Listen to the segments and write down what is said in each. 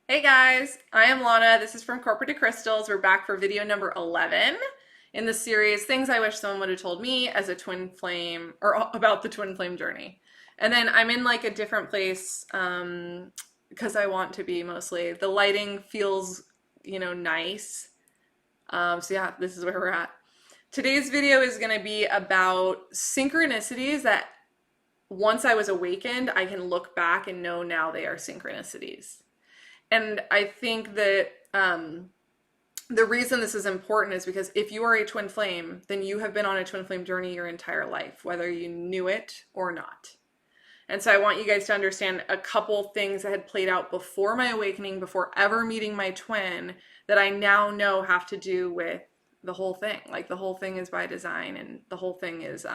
Hey guys, I am Lana. This is from Corporate to Crystals. We're back for video number 11 in the series Things I Wish Someone Would Have Told Me as a Twin Flame, or about the Twin Flame journey. And then I'm in like a different place because I want to be mostly. The lighting feels, nice. So yeah, this is where we're at. Today's video is going to be about synchronicities that once I was awakened, I can look back and know now they are synchronicities. And I think that the reason this is important is because if you are a twin flame, then you have been on a twin flame journey your entire life, whether you knew it or not. And so I want you guys to understand a couple things that had played out before my awakening, before ever meeting my twin, that I now know have to do with the whole thing. Like the whole thing is by design and the whole thing is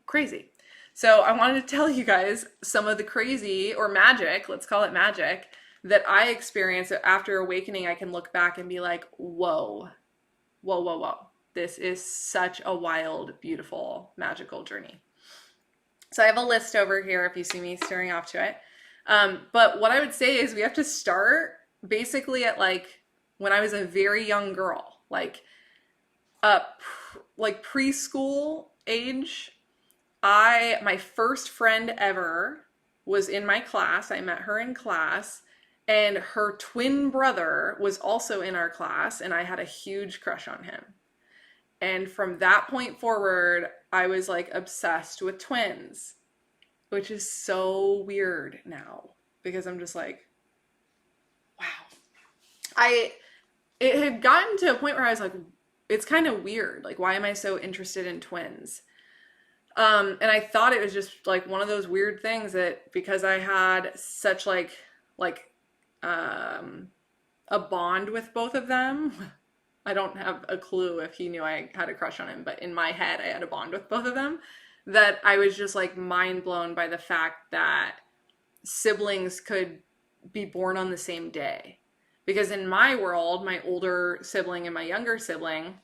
crazy. So I wanted to tell you guys some of the crazy, or magic, let's call it magic, that I experienced after awakening. I can look back and be like, whoa, whoa, whoa, whoa. This is such a wild, beautiful, magical journey. So I have a list over here if you see me staring off to it. But what I would say is we have to start basically at like when I was a very young girl, like preschool age. My first friend ever was in my class. I met her in class, and her twin brother was also in our class, and I had a huge crush on him. And from that point forward, I was like obsessed with twins, which is so weird now because I'm just like, wow. It had gotten to a point where I was like, it's kind of weird. Like, why am I so interested in twins? And I thought it was just like one of those weird things that because I had such a bond with both of them. I don't have a clue if he knew I had a crush on him, but in my head I had a bond with both of them, that I was just like mind blown by the fact that siblings could be born on the same day. Because in my world, my older sibling and my younger sibling,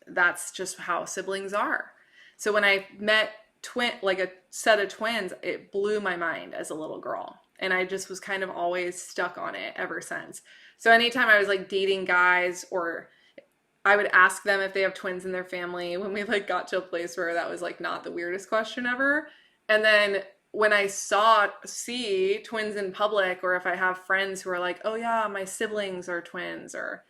that's just how siblings are. So when I met a set of twins, it blew my mind as a little girl. And I just was kind of always stuck on it ever since. So anytime I was like dating guys, or I would ask them if they have twins in their family when we like got to a place where that was like not the weirdest question ever. And then when I see twins in public, or if I have friends who are like, oh yeah, my siblings are twins, or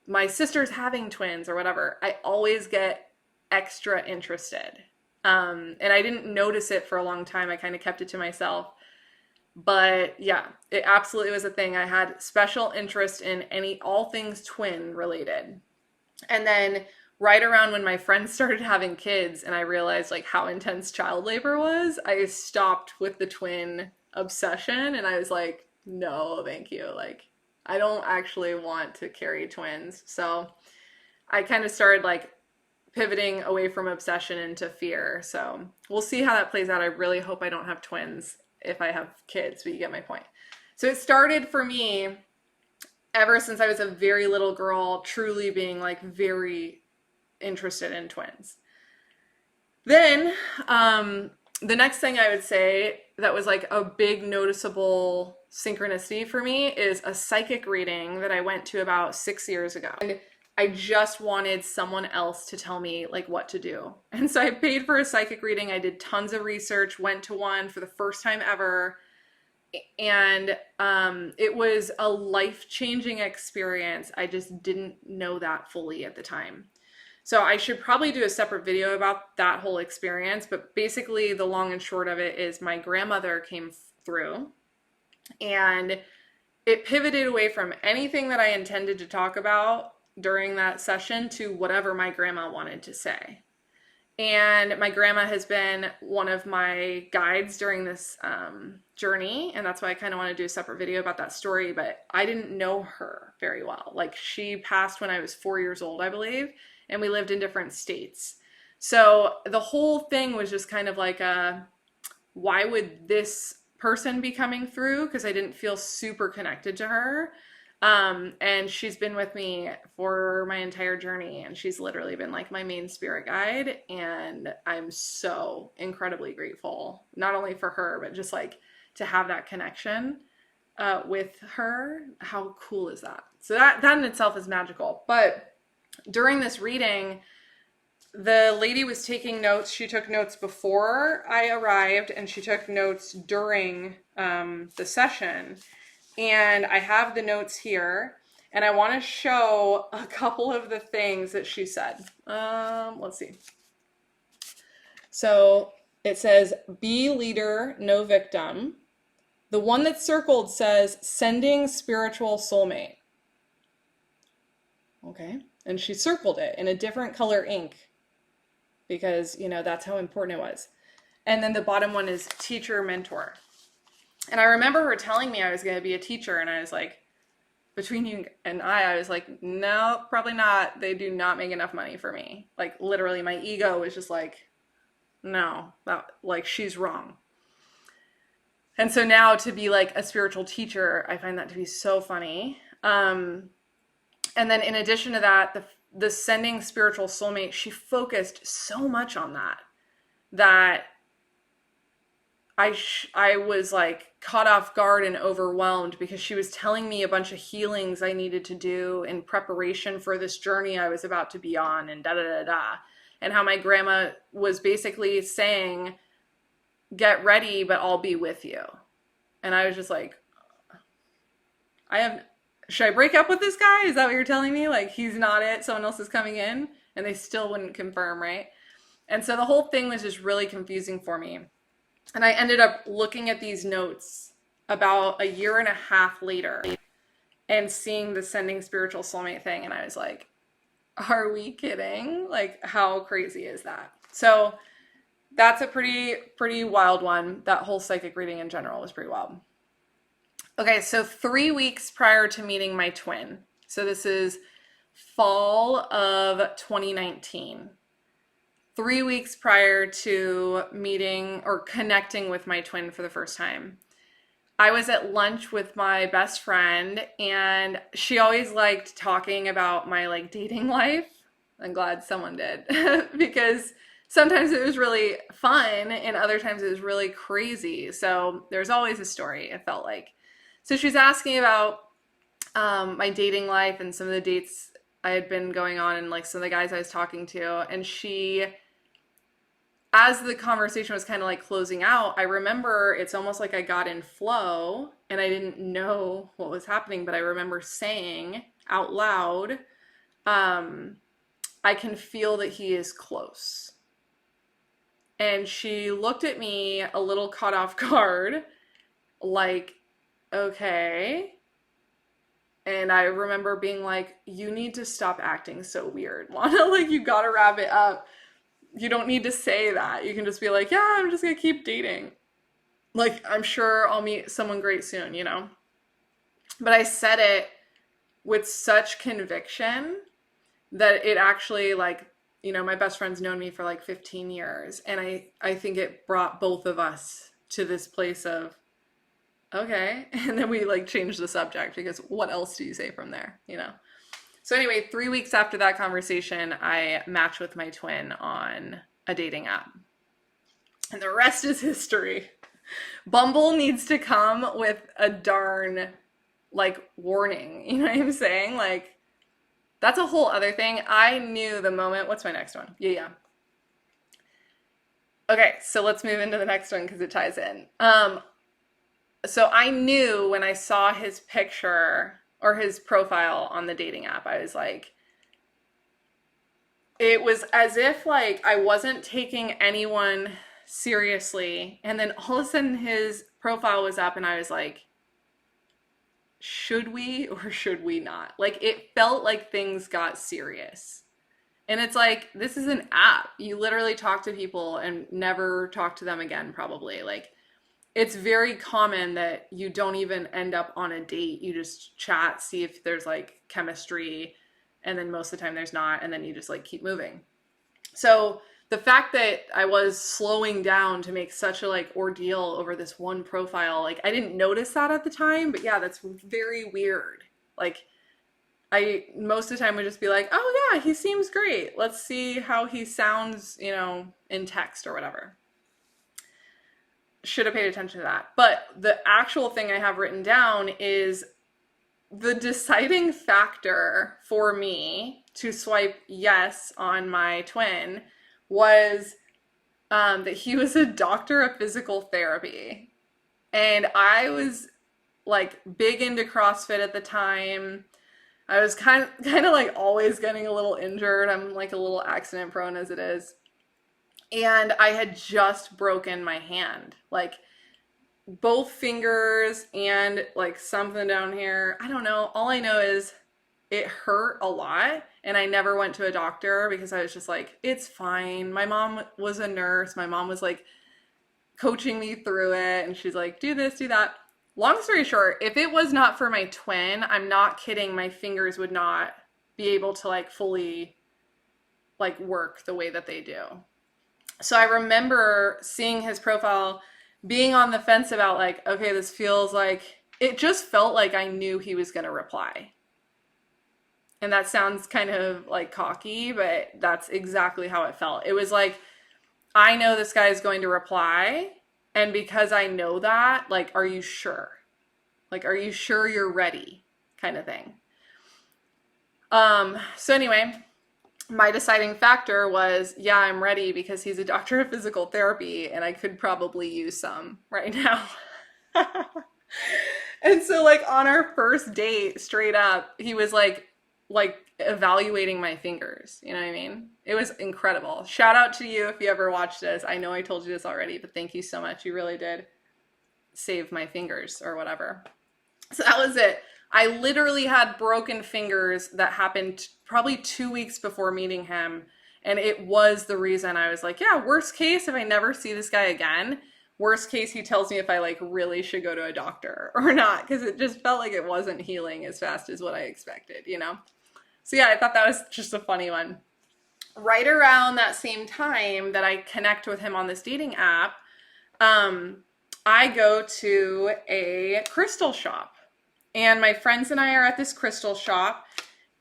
my sister's having twins or whatever, I always get extra interested. And I didn't notice it for a long time. I kind of kept it to myself. But yeah, it absolutely was a thing. I had special interest in all things twin related. And then right around when my friends started having kids and I realized like how intense child labor was, I stopped with the twin obsession and I was like, no, thank you. Like, I don't actually want to carry twins. So I kind of started like pivoting away from obsession into fear. So we'll see how that plays out. I really hope I don't have twins if I have kids, but you get my point. So it started for me ever since I was a very little girl, truly being like very interested in twins. Then the next thing I would say that was like a big noticeable synchronicity for me is a psychic reading that I went to about 6 years ago. And I just wanted someone else to tell me like what to do. And so I paid for a psychic reading. I did tons of research, went to one for the first time ever. And it was a life-changing experience. I just didn't know that fully at the time. So I should probably do a separate video about that whole experience. But basically the long and short of it is my grandmother came through and it pivoted away from anything that I intended to talk about during that session to whatever my grandma wanted to say. And my grandma has been one of my guides during this journey, and that's why I kind of want to do a separate video about that story, but I didn't know her very well. Like, she passed when I was 4 years old, I believe, and we lived in different states. So the whole thing was just kind of like why would this person be coming through? Because I didn't feel super connected to her. And she's been with me for my entire journey, and she's literally been like my main spirit guide. And I'm so incredibly grateful, not only for her, but just like to have that connection. with her. How cool is that? So that in itself is magical. But during this reading, the lady was taking notes. She took notes before I arrived, and she took notes during the session. And I have the notes here, and I want to show a couple of the things that she said. Let's see. So it says, be leader, no victim. The one that's circled says, sending spiritual soulmate. Okay. And she circled it in a different color ink because, you know, that's how important it was. And then the bottom one is teacher, mentor. And I remember her telling me I was going to be a teacher, and I was like, between you and I was like, no, probably not. They do not make enough money for me. Like, literally, my ego was just like, no, like, she's wrong. And so now to be like a spiritual teacher, I find that to be so funny. And then in addition to that, the sending spiritual soulmate, she focused so much on that I was like caught off guard and overwhelmed because she was telling me a bunch of healings I needed to do in preparation for this journey I was about to be on, and and how my grandma was basically saying, get ready, but I'll be with you. And I was just like, should I break up with this guy? Is that what you're telling me? Like, he's not it, someone else is coming in? And they still wouldn't confirm, right? And so the whole thing was just really confusing for me. And I ended up looking at these notes about a year and a half later and seeing the sending spiritual soulmate thing. And I was like, are we kidding? Like, how crazy is that? So that's a pretty wild one. That whole psychic reading in general was pretty wild. Okay, so 3 weeks prior to meeting my twin. So this is fall of 2019. 3 weeks prior to meeting or connecting with my twin for the first time, I was at lunch with my best friend, and she always liked talking about my like dating life. I'm glad someone did because sometimes it was really fun and other times it was really crazy. So there's always a story, it felt like. So she's asking about my dating life and some of the dates I had been going on and like some of the guys I was talking to. And she, as the conversation was kind of like closing out, I remember it's almost like I got in flow and I didn't know what was happening, but I remember saying out loud, I can feel that he is close. And she looked at me a little caught off guard, like, okay. And I remember being like, you need to stop acting so weird, Lana. Like, you gotta wrap it up. You don't need to say that. You can just be like, yeah, I'm just gonna keep dating. Like, I'm sure I'll meet someone great soon, you know? But I said it with such conviction that it actually, like, you know, my best friend's known me for like 15 years. And I think it brought both of us to this place of, okay. And then we like changed the subject because what else do you say from there, you know? So anyway, 3 weeks after that conversation, I matched with my twin on a dating app. And the rest is history. Bumble needs to come with a darn like warning. You know what I'm saying? Like, that's a whole other thing. I knew the moment. What's my next one? Yeah. Okay, so let's move into the next one because it ties in. So I knew when I saw his picture or his profile on the dating app, I was like, it was as if like I wasn't taking anyone seriously. And then all of a sudden his profile was up and I was like, should we or should we not? Like, it felt like things got serious. And it's like, this is an app. You literally talk to people and never talk to them again, probably. Like, it's very common that you don't even end up on a date. You just chat, see if there's like chemistry, and then most of the time there's not, and then you just like keep moving. So the fact that I was slowing down to make such a like ordeal over this one profile, like I didn't notice that at the time, but yeah, that's very weird. Like, I most of the time would just be like, oh yeah, he seems great. Let's see how he sounds, you know, in text or whatever. should have paid attention to that. But the actual thing I have written down is the deciding factor for me to swipe yes on my twin was that he was a doctor of physical therapy. And I was like big into CrossFit at the time. I was kind of like always getting a little injured. I'm like a little accident prone as it is. And I had just broken my hand. Like both fingers and like something down here. I don't know. All I know is it hurt a lot, and I never went to a doctor because I was just like, it's fine. My mom was a nurse. My mom was like coaching me through it, and she's like, do this, do that. Long story short, if it was not for my twin, I'm not kidding, my fingers would not be able to like fully like work the way that they do. So I remember seeing his profile, being on the fence about like, okay, this feels like, it just felt like I knew he was going to reply. And that sounds kind of like cocky, but that's exactly how it felt. It was like, I know this guy is going to reply. And because I know that, like, are you sure? Like, are you sure you're ready? Kind of thing. So anyway, my deciding factor was, yeah, I'm ready because he's a doctor of physical therapy and I could probably use some right now. And so like on our first date, straight up, he was like evaluating my fingers. You know what I mean? It was incredible. Shout out to you if you ever watched this. I know I told you this already, but thank you so much. You really did save my fingers or whatever. So that was it. I literally had broken fingers that happened probably 2 weeks before meeting him. And it was the reason I was like, yeah, worst case, if I never see this guy again, worst case, he tells me if I like really should go to a doctor or not. Because it just felt like it wasn't healing as fast as what I expected, you know? So yeah, I thought that was just a funny one. Right around that same time that I connect with him on this dating app, I go to a crystal shop. And my friends and I are at this crystal shop.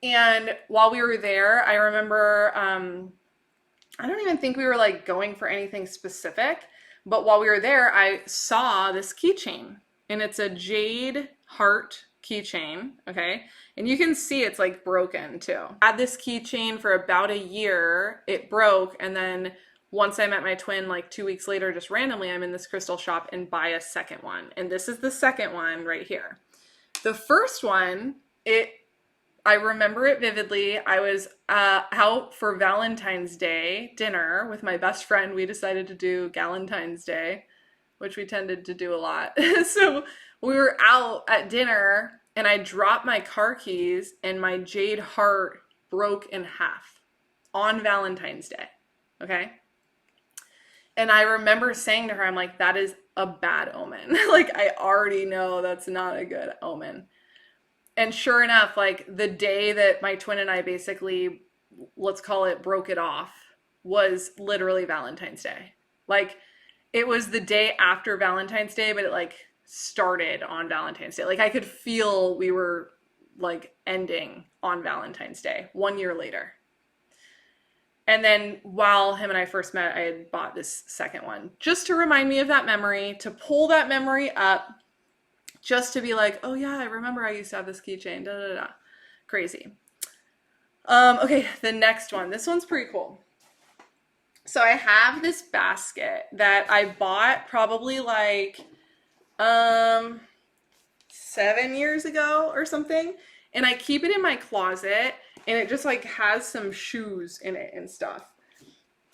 And while we were there, I remember, I don't even think we were like going for anything specific. But while we were there, I saw this keychain. And it's a jade heart keychain, okay? And you can see it's like broken too. I had this keychain for about a year. It broke, and then once I met my twin like 2 weeks later, just randomly, I'm in this crystal shop and buy a second one. And this is the second one right here. The first one, I remember it vividly. I was out for Valentine's Day dinner with my best friend. We decided to do Galentine's Day, which we tended to do a lot. So we were out at dinner and I dropped my car keys and my jade heart broke in half on Valentine's Day. Okay. And I remember saying to her, I'm like, that is a bad omen. Like, I already know that's not a good omen. And sure enough, like the day that my twin and I basically, let's call it, broke it off was literally Valentine's Day. Like, it was the day after Valentine's Day, but it like started on Valentine's Day. Like, I could feel we were like ending on Valentine's Day 1 year later. And then while him and I first met, I had bought this second one just to remind me of that memory, to pull that memory up, just to be like, oh yeah, I remember I used to have this keychain, da da da. Crazy. Okay, the next one. This one's pretty cool. So I have this basket that I bought probably like 7 years ago or something. And I keep it in my closet, and it just like has some shoes in it and stuff.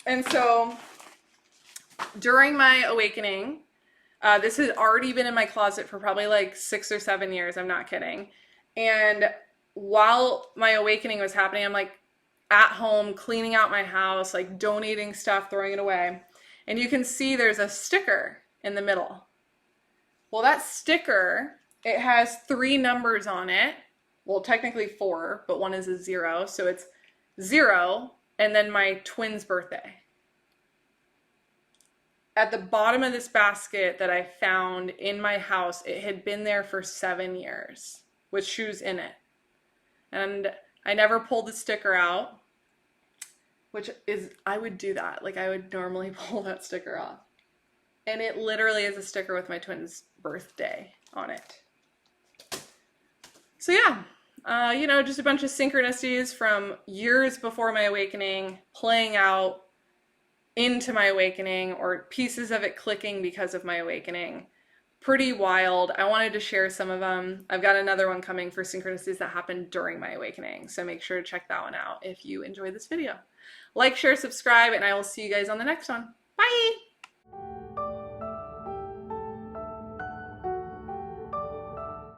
And so during my awakening, this has already been in my closet for probably like 6 or 7 years. I'm not kidding. And while my awakening was happening, I'm like at home cleaning out my house, like donating stuff, throwing it away. And you can see there's a sticker in the middle. Well, that sticker, it has 3 numbers on it. Well, technically 4, but one is a 0. So it's 0 and then my twin's birthday. At the bottom of this basket that I found in my house, it had been there for 7 years with shoes in it. And I never pulled the sticker out, which is, I would do that. Like, I would normally pull that sticker off. And it literally is a sticker with my twin's birthday on it. So yeah, you know, just a bunch of synchronicities from years before my awakening playing out into my awakening, or pieces of it clicking because of my awakening. Pretty wild. I wanted to share some of them. I've got another one coming for synchronicities that happened during my awakening, so make sure to check that one out if you enjoyed this video. Like, share, subscribe, and I will see you guys on the next one. Bye!